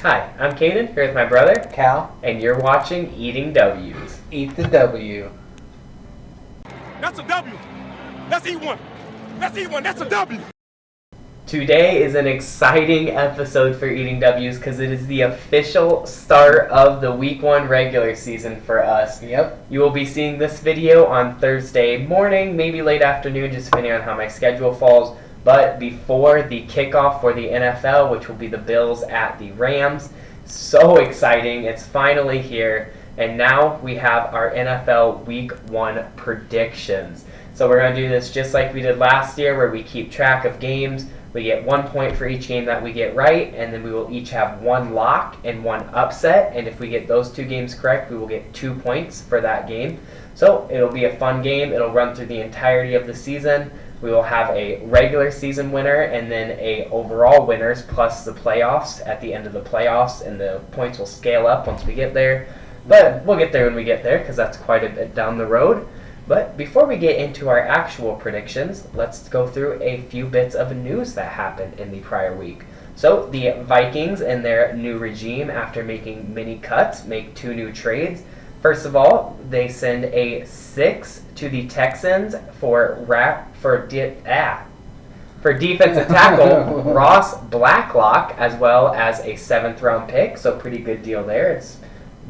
Hi, I'm Caden, here with my brother, Cal, and you're watching Eating W's. eat the W. That's a W. Let's eat one. Let's eat one. That's a W. Today is an exciting episode for Eating W's because it is the official start of the Week 1 regular season for us. Yep. You will be seeing this video on Thursday morning, maybe late afternoon, just depending on how my schedule falls. But before the kickoff for the NFL, which will be the Bills at the Rams. So exciting. It's finally here. And now we have our NFL Week 1 predictions. So we're going to do this just like we did last year, where we keep track of games. We get 1 point for each game that we get right, and then we will each have one lock and one upset. And if we get those 2 games correct, we will get 2 points for that game. So it'll be a fun game. It'll run through the entirety of the season. We will have a regular season winner and then a overall winners plus the playoffs at the end of the playoffs, and the points will scale up once we get there. But we'll get there when we get there because that's quite a bit down the road. But before we get into our actual predictions, let's go through a few bits of news that happened in the prior week. So the Vikings and their new regime, after making many cuts, make 2 new trades. First of all, they send a 6 to the Texans for defensive tackle Ross Blacklock, as well as a 7th round pick. So pretty good deal there. It's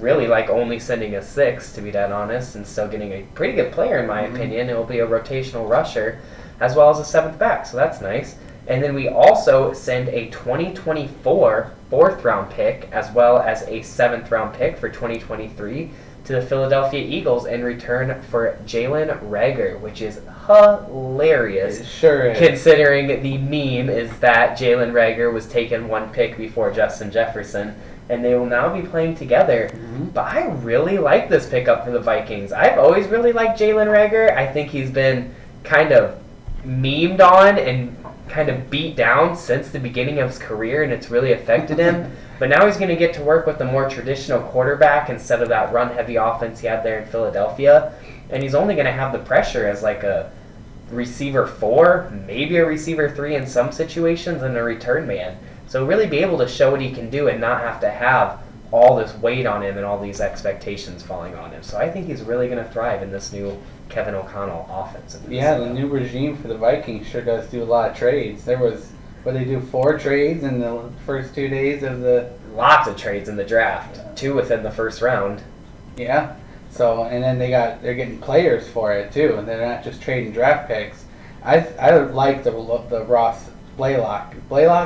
really like only sending a 6, to be dead honest, and still getting a pretty good player in my opinion. It will be a rotational rusher as well as a 7th back, so that's nice. And then we also send a 2024 4th round pick as well as a 7th round pick for 2023 to the Philadelphia Eagles in return for Jalen Reagor, which is hilarious. It sure is. Considering the meme is that Jalen Reagor was taken 1 pick before Justin Jefferson, and they will now be playing together. But I really like this pickup for the Vikings. I've always really liked Jalen Reagor. I think he's been kind of memed on and kind of beat down since the beginning of his career, and it's really affected him. But now he's going to get to work with a more traditional quarterback instead of that run-heavy offense he had there in Philadelphia. And he's only going to have the pressure as like a receiver 4, maybe a receiver 3 in some situations, and a return man. So really be able to show what he can do and not have to have all this weight on him and all these expectations falling on him. So I think he's really going to thrive in this new Kevin O'Connell offense. Yeah, the new regime for the Vikings sure does do a lot of trades. There was, they do 4 trades in the first 2 days of the... Lots of trades in the draft. 2 within the first round. Yeah. So, and then they're getting players for it too, and they're not just trading draft picks. I like the Ross Blaylock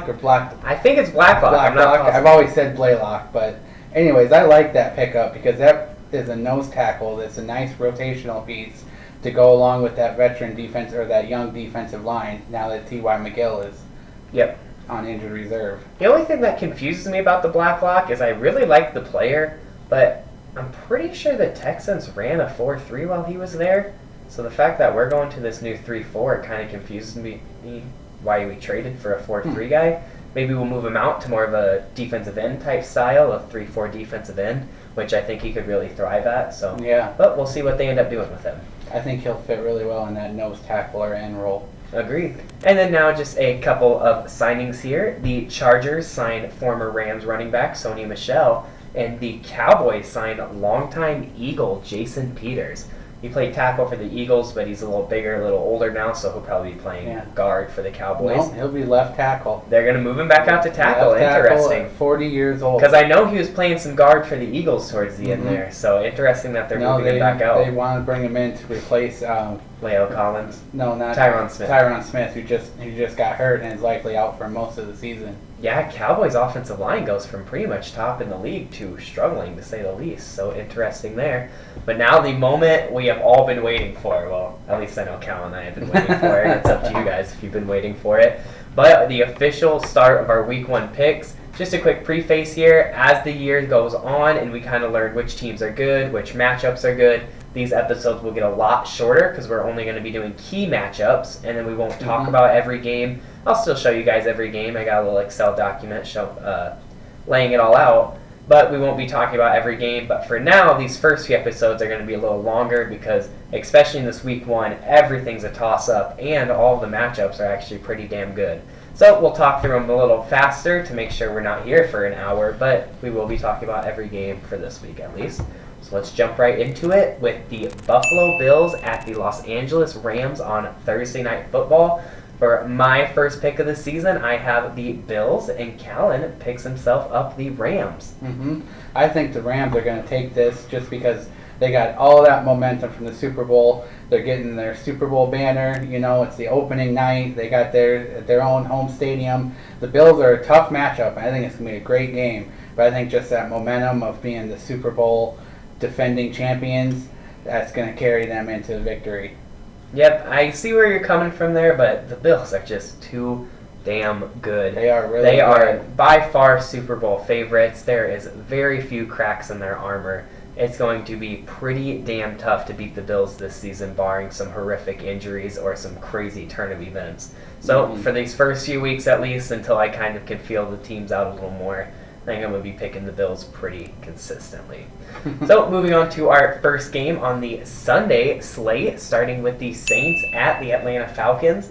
or Black. I think it's Blacklock. I'm not positive. I've always said Blaylock, but anyways, I like that pickup because that is a nose tackle that's a nice rotational piece to go along with that veteran defense or that young defensive line now that T.Y. McGill is on injured reserve. The only thing that confuses me about the Blacklock is I really like the player, but I'm pretty sure the Texans ran a 4-3 while he was there. So the fact that we're going to this new 3-4, it kind of confuses me why we traded for a 4-3 guy. Maybe we'll move him out to more of a defensive end type style, a 3-4 defensive end, which I think he could really thrive at. So yeah, but we'll see what they end up doing with him. I think he'll fit really well in that nose tackle or end role. Agreed. And then now just a couple of signings here. The Chargers signed former Rams running back Sony Michel, and the Cowboys signed longtime Eagle Jason Peters. He played tackle for the Eagles, but he's a little bigger, a little older now, so he'll probably be playing guard for the Cowboys. No, he'll be left tackle. They're going to move him back out to tackle. Left interesting. Tackle 40 years old. Because I know he was playing some guard for the Eagles towards the end there, so interesting that they're moving him back out. They want to bring him in to replace Leo Collins. No, not Tyron Smith. Tyron Smith, who just got hurt and is likely out for most of the season. Yeah, Cowboys' offensive line goes from pretty much top in the league to struggling, to say the least. So interesting there. But now the moment we have all been waiting for. Well, at least I know Cal and I have been waiting for it. It's up to you guys if you've been waiting for it. But the official start of our Week 1 picks. Just a quick preface here. As the year goes on and we kind of learn which teams are good, which matchups are good, these episodes will get a lot shorter because we're only going to be doing key matchups, and then we won't talk about every game. I'll still show you guys every game. I got a little Excel document laying it all out, but we won't be talking about every game. But for now, these first few episodes are going to be a little longer because, especially in this Week 1, everything's a toss-up, and all of the matchups are actually pretty damn good. So we'll talk through them a little faster to make sure we're not here for an hour, but we will be talking about every game for this week at least. So let's jump right into it with the Buffalo Bills at the Los Angeles Rams on Thursday Night Football. For my first pick of the season, I have the Bills, and Callan picks himself up the Rams. I think the Rams are going to take this just because they got all that momentum from the Super Bowl. They're getting their Super Bowl banner. You know, it's the opening night. They got their own home stadium. The Bills are a tough matchup. I think it's going to be a great game. But I think just that momentum of being the Super Bowl defending champions, that's going to carry them into victory. Yep, I see where you're coming from there, but the Bills are just too damn good. They are really They good. are by far Super Bowl favorites. There is very few cracks in their armor. It's going to be pretty damn tough to beat the Bills this season, barring some horrific injuries or some crazy turn of events. So for these first few weeks at least, until I kind of can feel the teams out a little more, I think I'm going to be picking the Bills pretty consistently. So moving on to our first game on the Sunday slate, starting with the Saints at the Atlanta Falcons.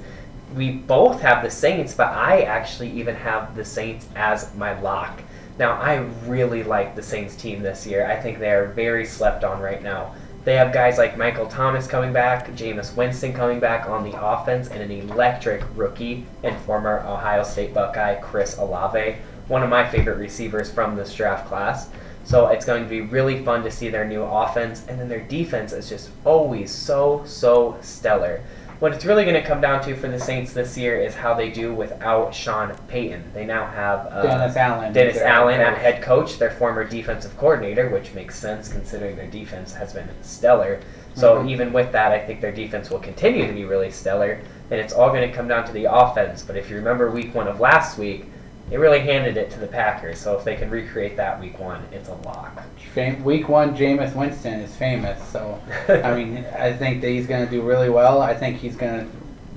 We both have the Saints, but I actually even have the Saints as my lock. Now, I really like the Saints team this year. I think they are very slept on right now. They have guys like Michael Thomas coming back, Jameis Winston coming back on the offense, and an electric rookie and former Ohio State Buckeye, Chris Olave, one of my favorite receivers from this draft class. So it's going to be really fun to see their new offense, and then their defense is just always so stellar. What it's really going to come down to for the Saints this year is how they do without Sean Payton. They now have Dennis Allen at head coach, their former defensive coordinator, which makes sense considering their defense has been stellar. So even with that, I think their defense will continue to be really stellar, and it's all going to come down to the offense. But if you remember week 1 of last week, they really handed it to the Packers. So if they can recreate that week 1, it's a lock. Week 1, Jameis Winston is famous. So, I mean, I think that he's going to do really well. I think he's going to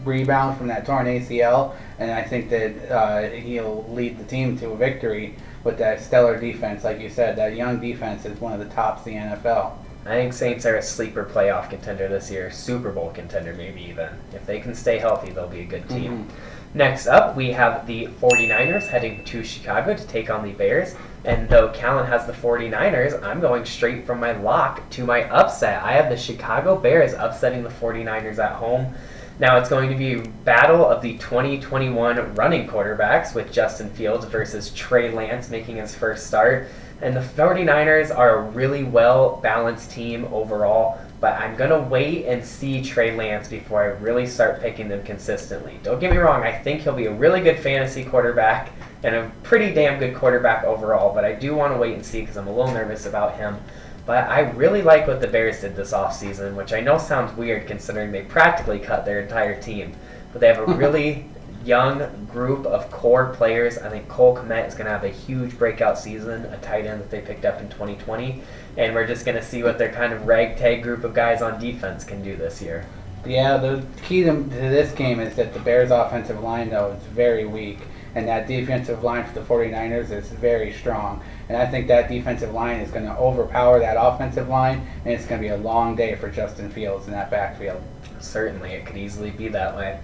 rebound from that torn ACL, and I think that he'll lead the team to a victory with that stellar defense. Like you said, that young defense is one of the tops in the NFL. I think Saints are a sleeper playoff contender this year, Super Bowl contender maybe even. If they can stay healthy, they'll be a good team. Next up, we have the 49ers heading to Chicago to take on the Bears. And though Callan has the 49ers, I'm going straight from my lock to my upset. I have the Chicago Bears upsetting the 49ers at home. Now it's going to be a battle of the 2021 running quarterbacks with Justin Fields versus Trey Lance making his first start. And the 49ers are a really well-balanced team overall, but I'm going to wait and see Trey Lance before I really start picking them consistently. Don't get me wrong, I think he'll be a really good fantasy quarterback and a pretty damn good quarterback overall, but I do want to wait and see because I'm a little nervous about him. But I really like what the Bears did this offseason, which I know sounds weird considering they practically cut their entire team. But they have a really young group of core players. I think Cole Kmet is going to have a huge breakout season, a tight end that they picked up in 2020. And we're just going to see what their kind of ragtag group of guys on defense can do this year. Yeah, the key to this game is that the Bears' offensive line, though, is very weak. And that defensive line for the 49ers is very strong. And I think that defensive line is going to overpower that offensive line, and it's going to be a long day for Justin Fields in that backfield. Certainly, it could easily be that way.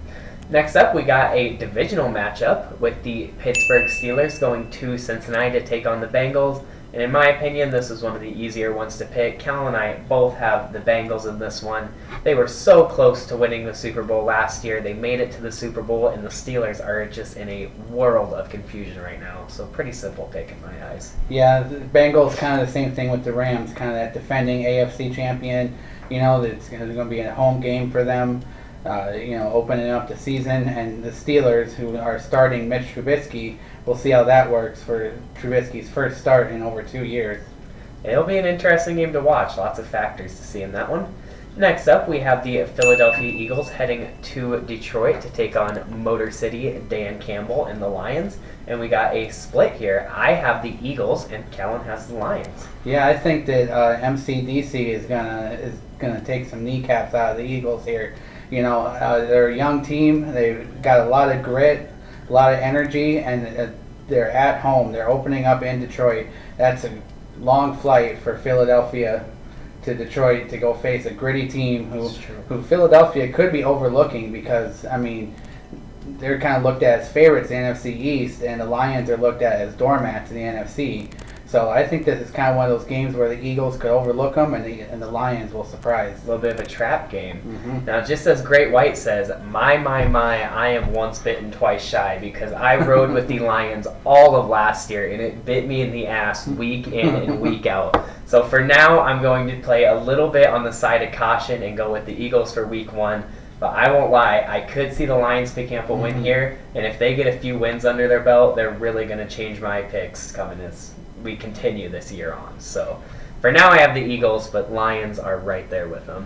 Next up, we got a divisional matchup with the Pittsburgh Steelers going to Cincinnati to take on the Bengals. And in my opinion, this is one of the easier ones to pick. Cal and I both have the Bengals in this one. They were so close to winning the Super Bowl last year. They made it to the Super Bowl, and the Steelers are just in a world of confusion right now. So pretty simple pick in my eyes. Yeah, the Bengals kind of the same thing with the Rams, kind of that defending AFC champion. You know, it's going to be a home game for them. Opening up the season, and the Steelers, who are starting Mitch Trubisky, we'll see how that works for Trubisky's first start in over 2 years. It'll be an interesting game to watch. Lots of factors to see in that one. Next up, we have the Philadelphia Eagles heading to Detroit to take on Motor City Dan Campbell and the Lions. And we got a split here. I have the Eagles, and Callan has the Lions. Yeah, I think that MCDC is gonna take some kneecaps out of the Eagles here. You know, they're a young team. They've got a lot of grit, a lot of energy, and they're at home. They're opening up in Detroit. That's a long flight for Philadelphia to Detroit to go face a gritty team who Philadelphia could be overlooking because, I mean, they're kind of looked at as favorites in the NFC East, and the Lions are looked at as doormats in the NFC. So I think this is kind of one of those games where the Eagles could overlook them, and the Lions will surprise. A little bit of a trap game. Mm-hmm. Now, just as Great White says, my, I am once bitten, twice shy, because I rode with the Lions all of last year, and it bit me in the ass week in and week out. So for now, I'm going to play a little bit on the side of caution and go with the Eagles for week 1. But I won't lie, I could see the Lions picking up a win here, and if they get a few wins under their belt, they're really going to change my picks coming as we continue this year on. So for now I have the Eagles, but Lions are right there with them.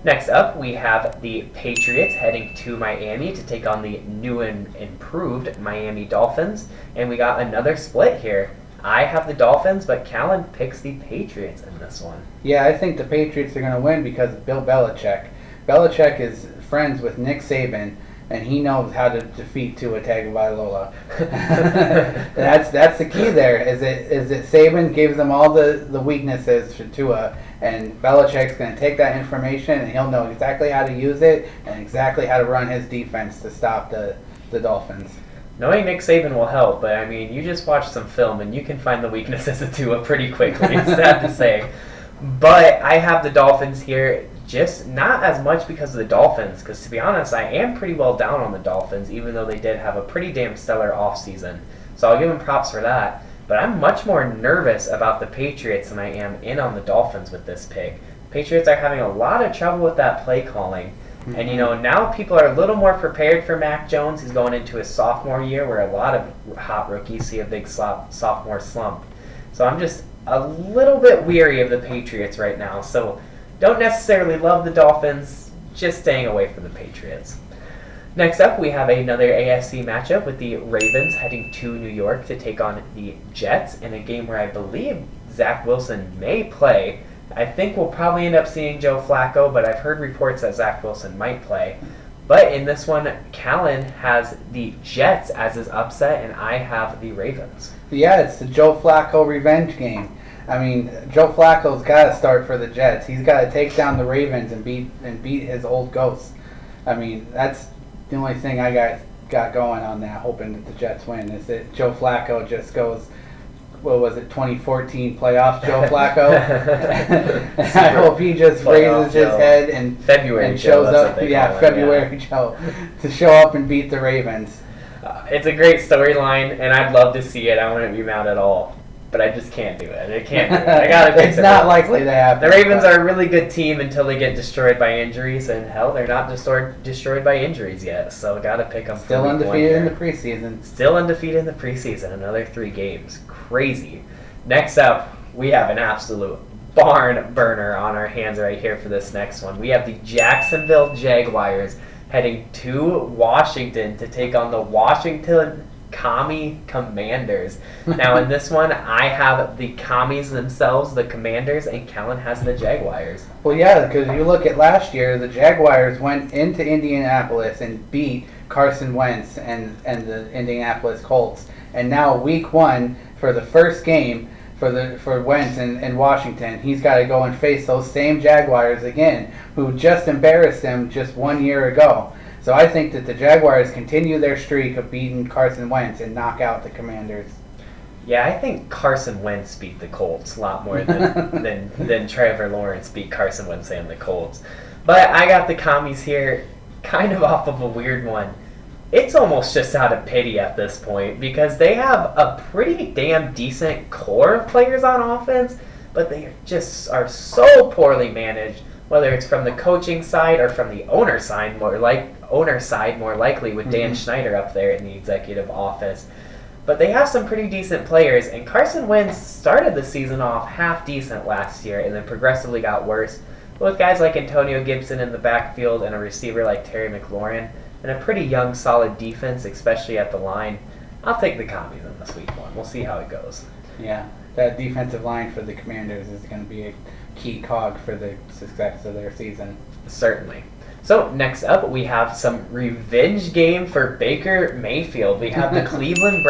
Next up, we have the Patriots heading to Miami to take on the new and improved Miami Dolphins, and we got another split here. I have the Dolphins, but Callan picks the Patriots in this one. Yeah, I think the Patriots are going to win because of Bill Belichick. Belichick is friends with Nick Saban, and he knows how to defeat Tua Tagovailoa. That's the key there. Is that Saban gives them all the weaknesses for Tua, and Belichick's going to take that information and he'll know exactly how to use it and exactly how to run his defense to stop the Dolphins. Knowing Nick Saban will help, but I mean, you just watch some film and you can find the weaknesses of Tua pretty quickly. It's sad to say. But I have the Dolphins here, just not as much because of the Dolphins, because to be honest, I am pretty well down on the Dolphins, even though they did have a pretty damn stellar offseason. So I'll give them props for that. But I'm much more nervous about the Patriots than I am in on the Dolphins with this pick. Patriots are having a lot of trouble with that play calling. And, you know, now people are a little more prepared for Mac Jones. He's going into his sophomore year where a lot of hot rookies see a big sophomore slump. So I'm just a little bit weary of the Patriots right now. So don't necessarily love the Dolphins, just staying away from the Patriots. Next up, we have another AFC matchup with the Ravens heading to New York to take on the Jets in a game where I believe Zach Wilson may play. I think we'll probably end up seeing Joe Flacco, but I've heard reports that Zach Wilson might play. But in this one, Callan has the Jets as his upset, and I have the Ravens. Yeah, it's the Joe Flacco revenge game. I mean, Joe Flacco's got to start for the Jets. He's got to take down the Ravens and beat his old ghosts. I mean, that's the only thing I got going on that, hoping that the Jets win, is that Joe Flacco just goes, what was it, 2014 playoffs Joe Flacco? I hope he just raises his head and February shows Joe, up. Yeah, February Joe, to show up and beat the Ravens. It's a great storyline, and I'd love to see it. I wouldn't be mad at all. But I just can't do it. I can't do it. I gotta pick It's not likely to happen. The Ravens are a really good team until they get destroyed by injuries, and hell, they're not destroyed by injuries yet. So gotta pick them. Still undefeated in the preseason. Still undefeated in the preseason. Another 3 games. Crazy. Next up, we have an absolute barn burner on our hands right here for this next one. We have the Jacksonville Jaguars heading to Washington to take on the Washington Commanders. Now in this one, I have the Commies themselves, the Commanders, and Callan has the Jaguars. Well, yeah, because you look at last year, the Jaguars went into Indianapolis and beat Carson Wentz and the Indianapolis Colts. And now week 1, for the first game for Wentz in Washington, he's got to go and face those same Jaguars again, who just embarrassed him just 1 year ago. So I think that the Jaguars continue their streak of beating Carson Wentz and knock out the Commanders. Yeah, I think Carson Wentz beat the Colts a lot more than Trevor Lawrence beat Carson Wentz and the Colts. But I got the Commies here kind of off of a weird one. It's almost just out of pity at this point because they have a pretty damn decent core of players on offense, but they just are so poorly managed, whether it's from the coaching side or from the owner side, more likely with Dan Schneider up there in the executive office. But they have some pretty decent players, and Carson Wentz started the season off half decent last year and then progressively got worse. With guys like Antonio Gibson in the backfield and a receiver like Terry McLaurin and a pretty young, solid defense, especially at the line, I'll take the Commies in this week 1. We'll see how it goes. Yeah, that defensive line for the Commanders is going to be a key cog for the success of their season. Certainly. So next up, we have some revenge game for Baker Mayfield. We have the Cleveland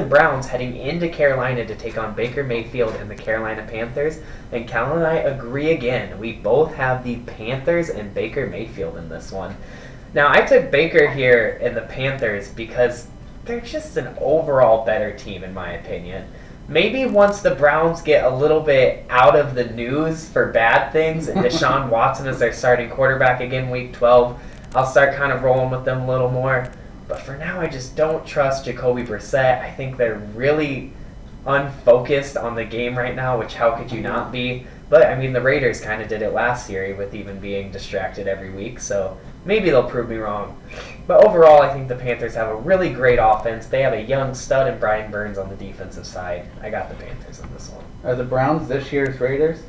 Browns heading into Carolina to take on Baker Mayfield and the Carolina Panthers. And Cal and I agree again. We both have the Panthers and Baker Mayfield in this one. Now, I took Baker here in the Panthers because they're just an overall better team, in my opinion. Maybe once the Browns get a little bit out of the news for bad things and Deshaun Watson is their starting quarterback again week 12, I'll start kind of rolling with them a little more. But for now, I just don't trust Jacoby Brissett. I think they're really unfocused on the game right now, which how could you not be? But, I mean, the Raiders kind of did it last year with even being distracted every week, so maybe they'll prove me wrong. But overall, I think the Panthers have a really great offense. They have a young stud in Brian Burns on the defensive side. I got the Panthers in this one. Are the Browns this year's Raiders?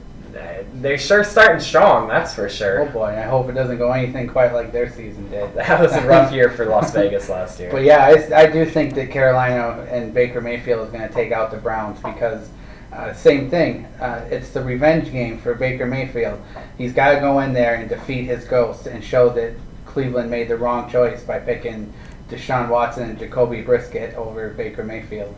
They're sure starting strong, that's for sure. Oh boy, I hope it doesn't go anything quite like their season did. That was a rough year for Las Vegas last year. But yeah, I do think that Carolina and Baker Mayfield is going to take out the Browns because same thing. It's the revenge game for Baker Mayfield. He's got to go in there and defeat his ghost and show that Cleveland made the wrong choice by picking Deshaun Watson and Jacoby Brissett over Baker Mayfield.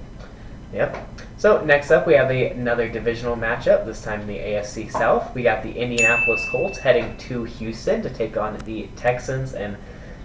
Yep. So next up, we have another divisional matchup, this time in the AFC South. We got the Indianapolis Colts heading to Houston to take on the Texans, and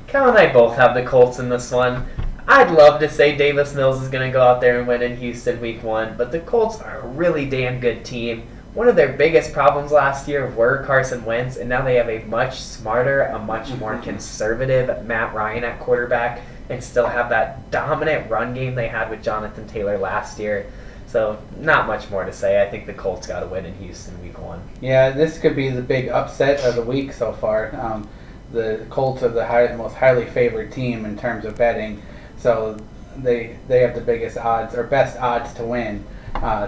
Cal and I both have the Colts in this one. I'd love to say Davis Mills is going to go out there and win in Houston week 1, but the Colts are a really damn good team. One of their biggest problems last year were Carson Wentz, and now they have a much smarter, a much more conservative Matt Ryan at quarterback, and still have that dominant run game they had with Jonathan Taylor last year. So not much more to say. I think the Colts got to win in Houston week 1. Yeah, this could be the big upset of the week so far. The Colts are the most highly favored team in terms of betting, so they have the biggest odds or best odds to win.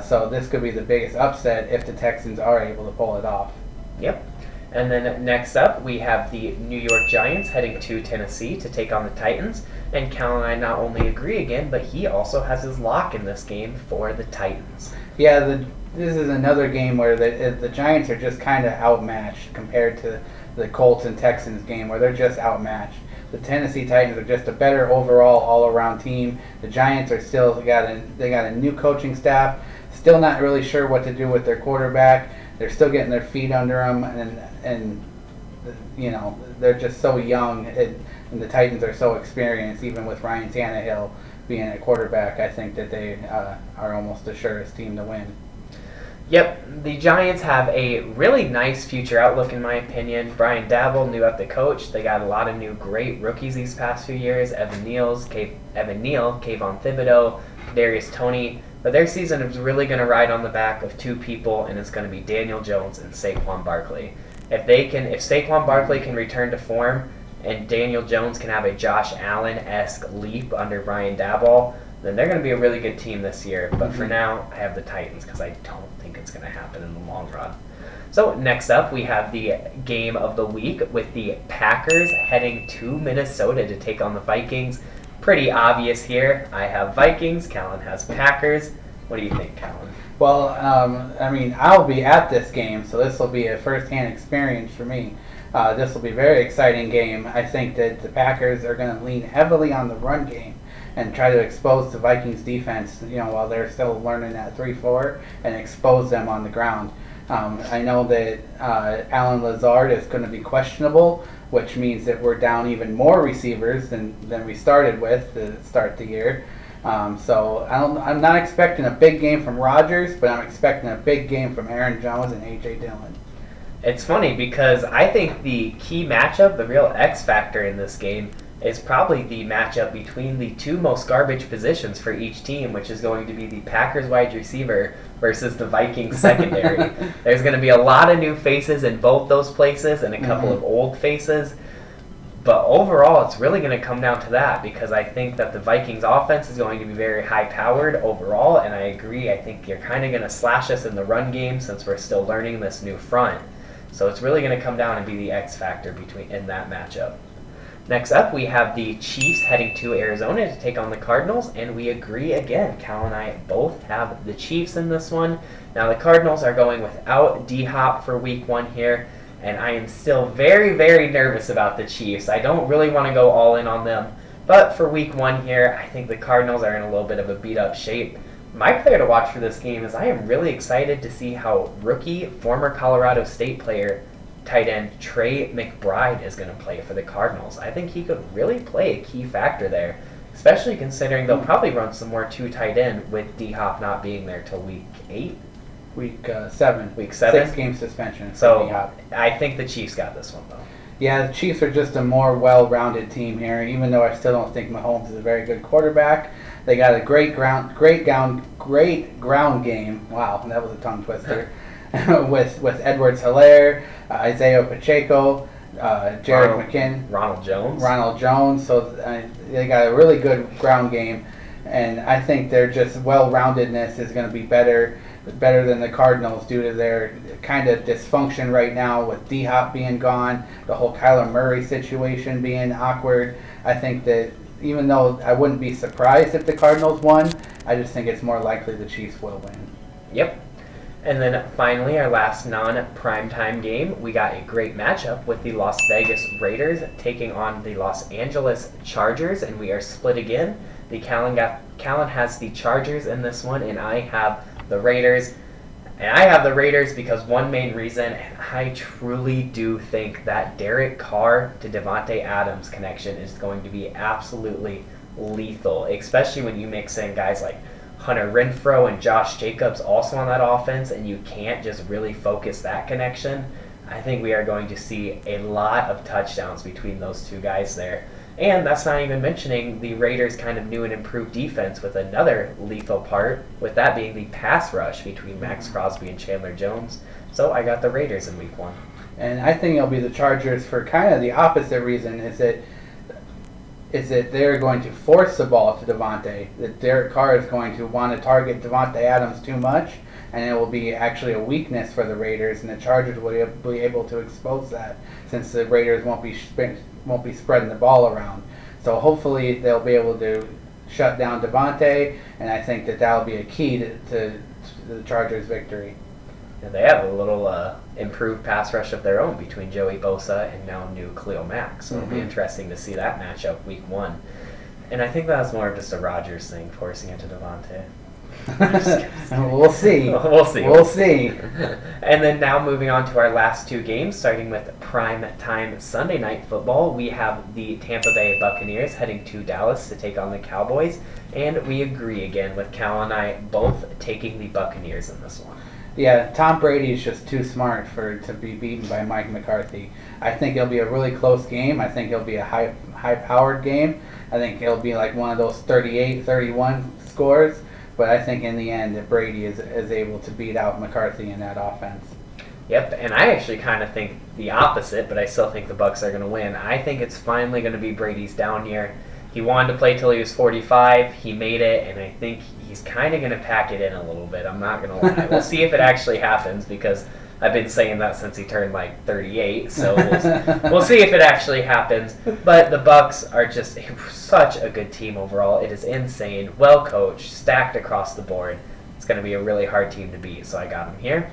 So this could be the biggest upset if the Texans are able to pull it off. Yep. And then next up, we have the New York Giants heading to Tennessee to take on the Titans. And Cal and I not only agree again, but he also has his lock in this game for the Titans. Yeah, this is another game where the Giants are just kind of outmatched compared to the Colts and Texans game where they're just outmatched. The Tennessee Titans are just a better overall all-around team. The Giants are still they got a new coaching staff. Still not really sure what to do with their quarterback. They're still getting their feet under them, and you know they're just so young. And the Titans are so experienced, even with Ryan Tannehill being a quarterback. I think that they are almost the surest team to win. Yep, the Giants have a really nice future outlook, in my opinion. Brian Daboll, new at the coach. They got a lot of new great rookies these past few years. Evan Neal, Kayvon Thibodeau, Darius Toney. But their season is really going to ride on the back of two people, and it's going to be Daniel Jones and Saquon Barkley. If Saquon Barkley can return to form, and Daniel Jones can have a Josh Allen-esque leap under Brian Daboll, then they're going to be a really good team this year. But for now, I have the Titans because I don't think it's going to happen in the long run. So next up, we have the game of the week with the Packers heading to Minnesota to take on the Vikings. Pretty obvious here. I have Vikings. Callan has Packers. What do you think, Callan? Well, I mean, I'll be at this game, so this will be a first-hand experience for me. This will be a very exciting game. I think that the Packers are going to lean heavily on the run game and try to expose the Vikings defense, while they're still learning that 3-4, and expose them on the ground. I know that Alan Lazard is going to be questionable, which means that we're down even more receivers than we started with to start the year. So I'm not expecting a big game from Rodgers, but I'm expecting a big game from Aaron Jones and A.J. Dillon. It's funny because I think the key matchup, the real X factor in this game, is probably the matchup between the two most garbage positions for each team, which is going to be the Packers wide receiver versus the Vikings secondary. There's going to be a lot of new faces in both those places and a couple of old faces. But overall, it's really going to come down to that because I think that the Vikings offense is going to be very high-powered overall, and I agree. I think you're kind of going to slash us in the run game since we're still learning this new front. So it's really going to come down and be the X factor in that matchup. Next up, we have the Chiefs heading to Arizona to take on the Cardinals, and we agree again. Cal and I both have the Chiefs in this one. Now, the Cardinals are going without D-Hop for week 1 here, and I am still very, very nervous about the Chiefs. I don't really want to go all in on them, but for week 1 here, I think the Cardinals are in a little bit of a beat-up shape. My player to watch for this game is I am really excited to see how rookie, former Colorado State player tight end Trey McBride is going to play for the Cardinals. I think he could really play a key factor there, especially considering they'll probably run some more 2 tight end with D-Hop not being there till week 8. Week 7. Week 7? 6-game suspension. So I think the Chiefs got this one, though. Yeah, the Chiefs are just a more well-rounded team here. Even though I still don't think Mahomes is a very good quarterback, they got a great ground game. Wow, that was a tongue twister. with Edwards-Helaire, Isaiah Pacheco, Jared McKinn, Ronald Jones. So they got a really good ground game, and I think their just well-roundedness is going to be better than the Cardinals due to their kind of dysfunction right now with D-Hop being gone, the whole Kyler Murray situation being awkward. I think that even though I wouldn't be surprised if the Cardinals won, I just think it's more likely the Chiefs will win. Yep. And then finally, our last non-primetime game, we got a great matchup with the Las Vegas Raiders taking on the Los Angeles Chargers, and we are split again. Callan has the Chargers in this one, and I have the Raiders. And I have the Raiders because one main reason, and I truly do think that Derek Carr to Devontae Adams connection is going to be absolutely lethal, especially when you mix in guys like Hunter Renfrow and Josh Jacobs also on that offense, and you can't just really focus that connection. I think we are going to see a lot of touchdowns between those two guys there. And that's not even mentioning the Raiders' kind of new and improved defense with another lethal part, with that being the pass rush between Max Crosby and Chandler Jones. So I got the Raiders in week 1. And I think it'll be the Chargers for kind of the opposite reason, is that they're going to force the ball to Devontae. That Derek Carr is going to want to target Devontae Adams too much, and it will be actually a weakness for the Raiders, and the Chargers will be able to expose that since the Raiders won't be spreading the ball around. So hopefully they'll be able to shut down Devontae, and I think that will be a key to the Chargers' victory. And they have a little improved pass rush of their own between Joey Bosa and now new Khalil Mack. So it'll be interesting to see that matchup week 1. And I think that was more of just a Rodgers thing, forcing it to Devontae. We'll see. We'll see. And then now moving on to our last 2 games, starting with prime time Sunday night football. We have the Tampa Bay Buccaneers heading to Dallas to take on the Cowboys. And we agree again with Cal and I both taking the Buccaneers in this one. Yeah, Tom Brady is just too smart to be beaten by Mike McCarthy. I think it'll be a really close game. I think it'll be a high-powered game. I think it'll be like one of those 38-31 scores. But I think in the end that Brady is able to beat out McCarthy in that offense. Yep, and I actually kind of think the opposite, but I still think the Bucs are going to win. I think it's finally going to be Brady's down year. He wanted to play till he was 45. He made it, and I think he's kind of going to pack it in a little bit. I'm not going to lie. We'll see if it actually happens, because I've been saying that since he turned like 38. So we'll see if it actually happens. But the Bucs are just such a good team overall. It is insane, well coached, stacked across the board. It's going to be a really hard team to beat. So I got them here.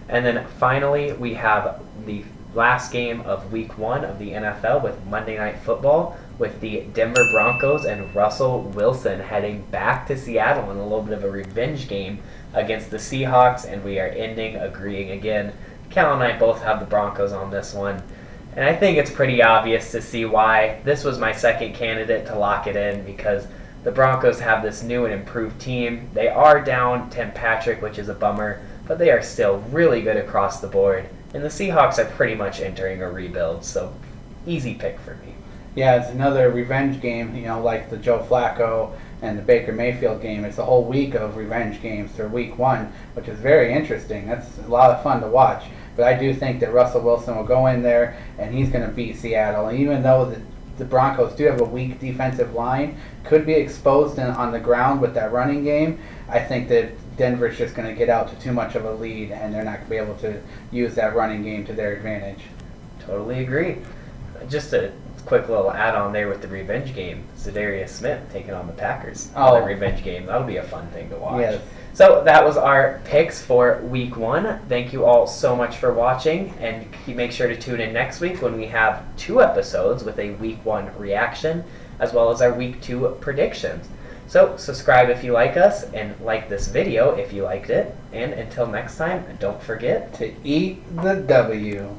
And then finally, we have the last game of week 1 of the NFL with Monday Night Football, with the Denver Broncos and Russell Wilson heading back to Seattle in a little bit of a revenge game against the Seahawks, and we are agreeing again. Cal and I both have the Broncos on this one, and I think it's pretty obvious to see why. This was my second candidate to lock it in, because the Broncos have this new and improved team. They are down Tim Patrick, which is a bummer, but they are still really good across the board, and the Seahawks are pretty much entering a rebuild, so easy pick for me. Yeah, it's another revenge game, like the Joe Flacco and the Baker Mayfield game. It's a whole week of revenge games for week 1, which is very interesting. That's a lot of fun to watch. But I do think that Russell Wilson will go in there and he's going to beat Seattle. And even though the Broncos do have a weak defensive line, could be exposed on the ground with that running game, I think that Denver's just going to get out to too much of a lead, and they're not going to be able to use that running game to their advantage. Totally agree. Just a quick little add-on there with the revenge game. Za'Darius Smith taking on the Packers. The revenge game. That'll be a fun thing to watch. Yes. So that was our picks for week 1. Thank you all so much for watching, and make sure to tune in next week when we have 2 episodes with a week 1 reaction, as well as our week 2 predictions. So subscribe if you like us, and like this video if you liked it. And until next time, don't forget to eat the W.